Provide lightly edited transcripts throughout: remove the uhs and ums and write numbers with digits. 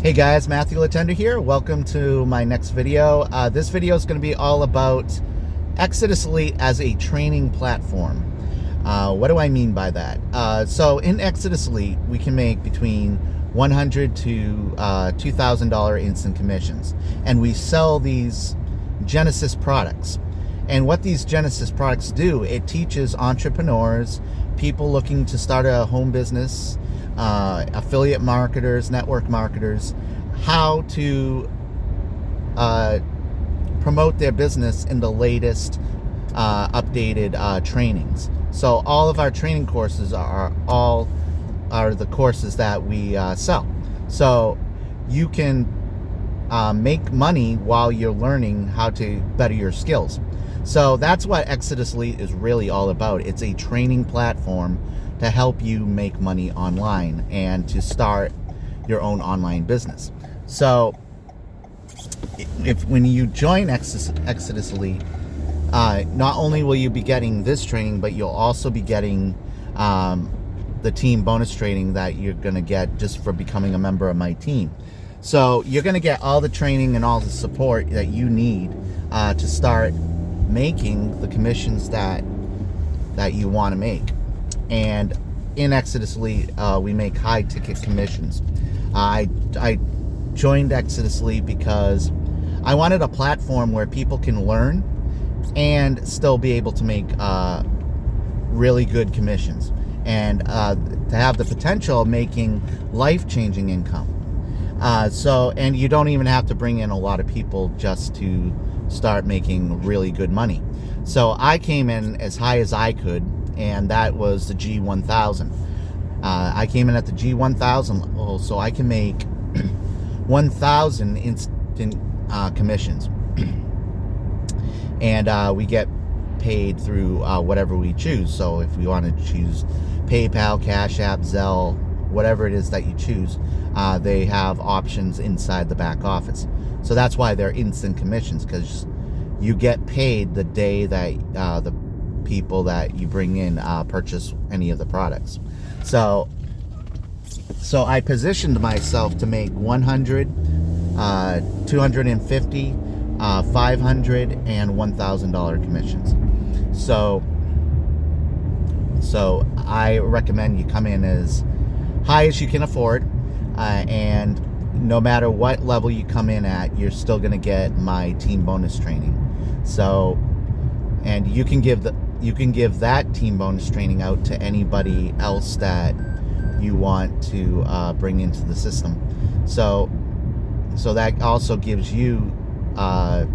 Hey guys, Matthew Letendre here. Welcome to my next video. This video is going to be all about Exitus Elite as a training platform. What do I mean by that? So in Exitus Elite, we can make between $100 to $2,000 instant commissions. And we sell these Genesis products. And what these Genesis products do, it teaches entrepreneurs, people looking to start a home business, affiliate marketers, network marketers, how to promote their business in the latest updated trainings. So all of our training courses are the courses that we sell. So you can make money while you're learning how to better your skills. So that's what Exitus Elite is really all about. It's a training platform to help you make money online and to start your own online business. So when you join Exitus Elite, not only will you be getting this training, but you'll also be getting the team bonus training that you're going to get just for becoming a member of my team. So you're going to get all the training and all the support that you need to start making the commissions that you want to make. And in Exitus Elite, we make high ticket commissions. I joined Exitus Elite because I wanted a platform where people can learn and still be able to make really good commissions, and to have the potential of making life-changing income. And you don't even have to bring in a lot of people just to start making really good money. So I came in as high as I could, and that was the G1000. I came in at the G1000 level, so I can make 1,000 instant commissions. And we get paid through whatever we choose. So if we want to choose PayPal, Cash App, Zelle, whatever it is that you choose, they have options inside the back office. So that's why they're instant commissions, because you get paid the day that the people that you bring in purchase any of the products. So I positioned myself to make 100, 250, 500, and $1,000 commissions. So I recommend you come in as high as you can afford, and no matter what level you come in at, you're still going to get my team bonus training. So, and you can give that team bonus training out to anybody else that you want to bring into the system. So that also gives you a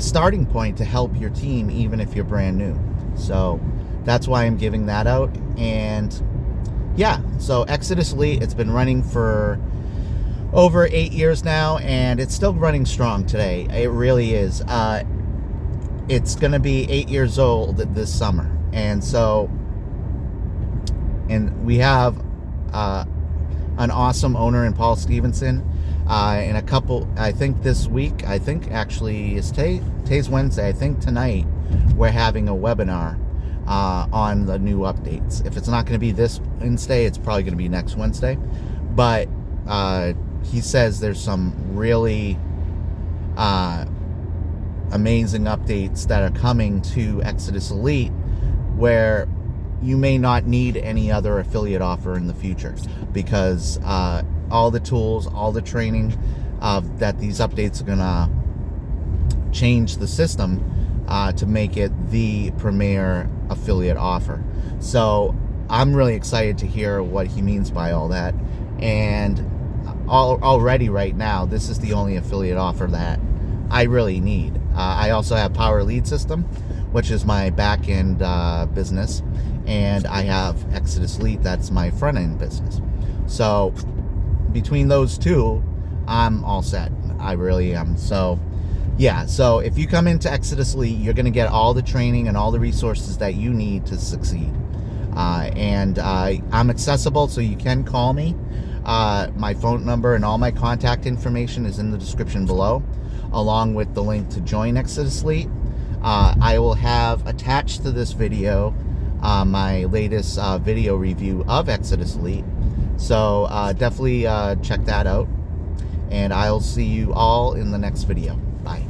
starting point to help your team, even if you're brand new. So that's why I'm giving that out. And yeah, so Exitus Elite, it's been running for over 8 years now, and it's still running strong today. It really is. It's going to be 8 years old this summer. And we have an awesome owner in Paul Stevenson. In a couple, I think this week, I think actually is today's Wednesday, I think tonight we're having a webinar on the new updates. If it's not going to be this Wednesday, it's probably going to be next Wednesday. But he says there's some really amazing updates that are coming to Exitus Elite where you may not need any other affiliate offer in the future, because all the tools, all the training that these updates are gonna change the system to make it the premier affiliate offer. So I'm really excited to hear what he means by all that. And already right now, this is the only affiliate offer that I really need. I also have Power Lead System, which is my back-end business, and I have Exitus Elite, that's my front-end business. So between those two, I'm all set. I really am. So yeah, so if you come into Exitus Elite, you're going to get all the training and all the resources that you need to succeed. And I'm accessible, so you can call me. My phone number and all my contact information is in the description below, along with the link to join Exitus Elite. I will have attached to this video my latest video review of Exitus Elite, So definitely check that out. And I'll see you all in the next video. Bye.